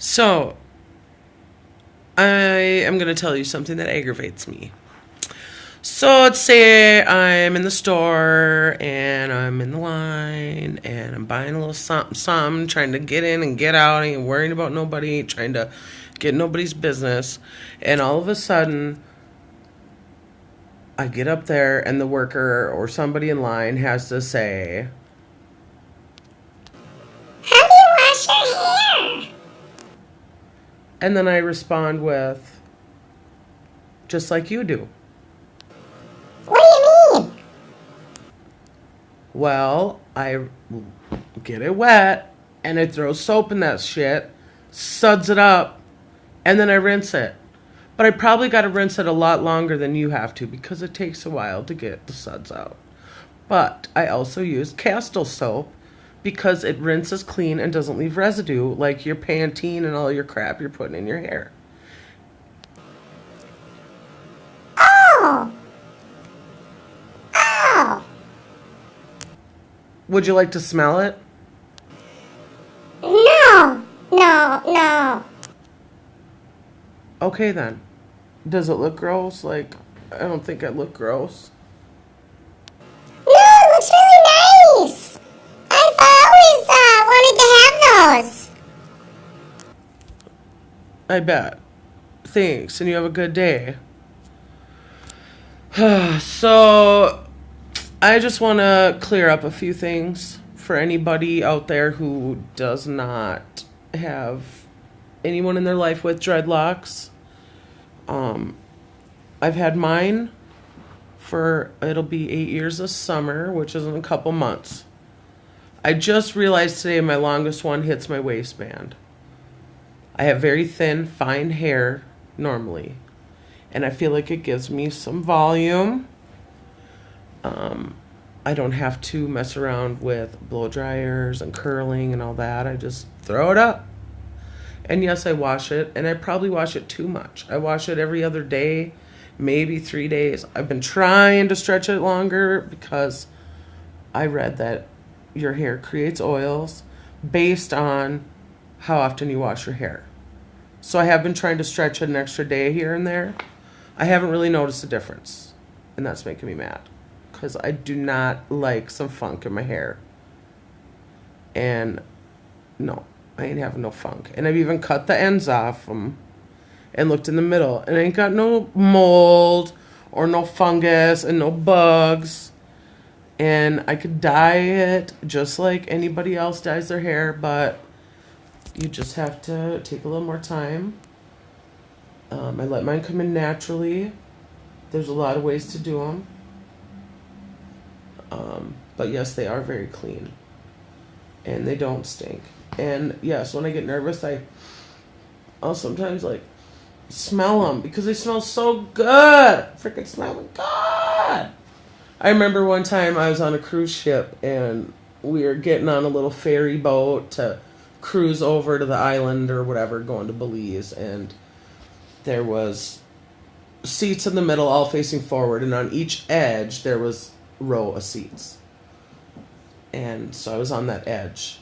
So, I am going to tell you something that aggravates me. So, let's say I'm in the store and I'm in the line and I'm buying a little something, trying to get in and get out, ain't worrying about nobody, trying to get nobody's business. And all of a sudden, I get up there and the worker or somebody in line has to say, How do you wash your hair? and then I respond with, just like you do. What do you mean? Well, I get it wet and I throw soap in that shit, suds it up, and then I rinse it. But I probably got to rinse it a lot longer than you have to because it takes a while to get the suds out. But I also use Castile soap because it rinses clean and doesn't leave residue like your Pantene and all your crap you're putting in your hair. Oh. Oh. Would you like to smell it? No. No. Okay then. Does it look gross? Like, I don't think I look gross. No, it looks really nice. I've always wanted to have those. I bet. Thanks, and you have a good day. So, I just want to clear up a few things for anybody out there who does not have anyone in their life with dreadlocks. I've had mine it'll be 8 years this summer, which is in a couple months. I just realized today my longest one hits my waistband. I have very thin, fine hair normally, and I feel like it gives me some volume. I don't have to mess around with blow dryers and curling and all that. I just throw it up. And yes, I wash it, and I probably wash it too much. I wash it every other day, maybe 3 days. I've been trying to stretch it longer because I read that your hair creates oils based on how often you wash your hair. So I have been trying to stretch it an extra day here and there. I haven't really noticed a difference, and that's making me mad because I do not like some funk in my hair. And no, I ain't having no funk. And I've even cut the ends off them and looked in the middle, and I ain't got no mold or no fungus and no bugs. And I could dye it just like anybody else dyes their hair, but you just have to take a little more time. I let mine come in naturally. There's a lot of ways to do them. But yes, they are very clean. And they don't stink. And yes, when I get nervous, I'll sometimes like smell them because they smell so good. Freaking smelling good. I remember one time I was on a cruise ship and we were getting on a little ferry boat to cruise over to the island or whatever, going to Belize, and there was seats in the middle all facing forward, and on each edge there was a row of seats. And so I was on that edge,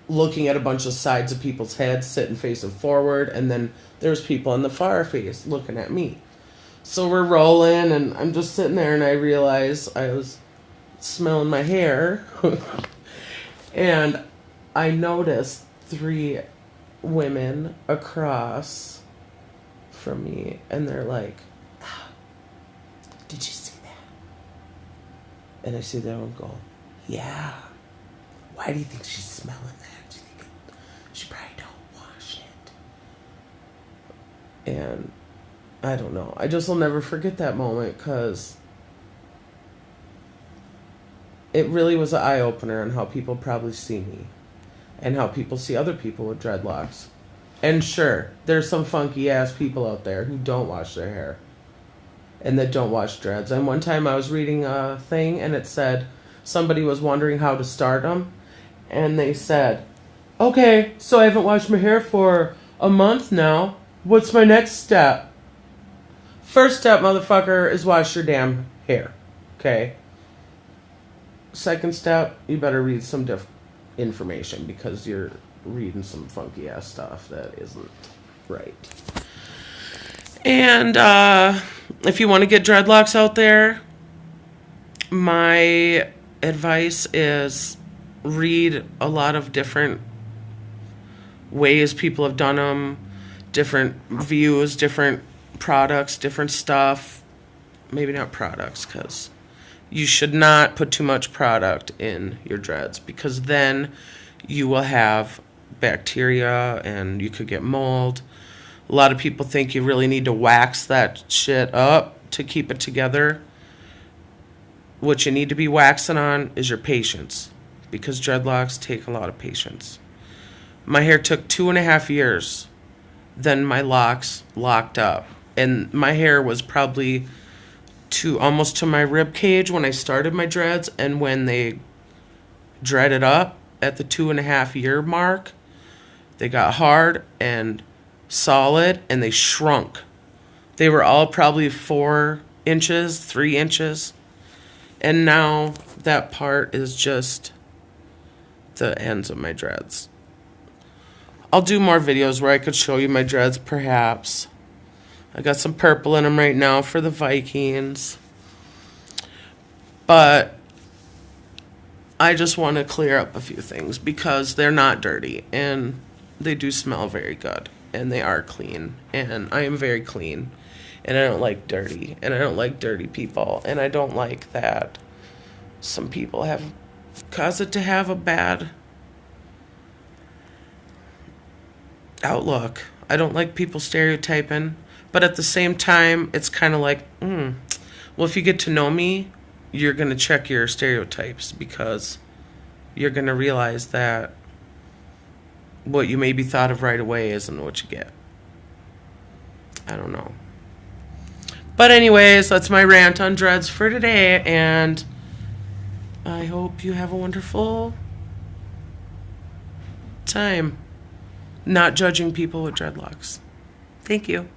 looking at a bunch of sides of people's heads sitting facing forward, and then there's people in the far face looking at me. So we're rolling, and I'm just sitting there, and I realize I was smelling my hair, and I noticed 3 women across from me, and they're like, "Ah, did you see that?" And I see them and go, "Yeah. Why do you think she's smelling that? Do you think she probably don't wash it?" And I don't know. I just will never forget that moment because it really was an eye-opener on how people probably see me and how people see other people with dreadlocks. And sure, there's some funky-ass people out there who don't wash their hair and that don't wash dreads. And one time I was reading a thing and it said somebody was wondering how to start them. And they said, "Okay, so I haven't washed my hair for a month now. What's my next step?" First step, motherfucker, is wash your damn hair. Okay? Second step, you better read some information because you're reading some funky ass stuff that isn't right. And if you want to get dreadlocks out there, my advice is read a lot of different ways people have done them, different views, different products, different stuff. Maybe not products, because you should not put too much product in your dreads, because then you will have bacteria and you could get mold. A lot of people think you really need to wax that shit up to keep it together. What you need to be waxing on is your patience, because dreadlocks take a lot of patience. My hair took 2.5 years, then my locks locked up. And my hair was probably almost to my rib cage when I started my dreads, and when they dreaded up at the 2.5 year mark, they got hard and solid and they shrunk. They were all probably 4 inches, 3 inches, and now that part is just the ends of my dreads. I'll do more videos where I could show you my dreads, perhaps. I got some purple in them right now for the Vikings. But I just want to clear up a few things, because they're not dirty and they do smell very good and they are clean, and I am very clean, and I don't like dirty, and I don't like dirty people, and I don't like that some people have caused it to have a bad outlook. I don't like people stereotyping. But at the same time, it's kind of like, well, if you get to know me, you're going to check your stereotypes, because you're going to realize that what you maybe thought of right away isn't what you get. I don't know. But anyways, that's my rant on dreads for today, and I hope you have a wonderful time not judging people with dreadlocks. Thank you.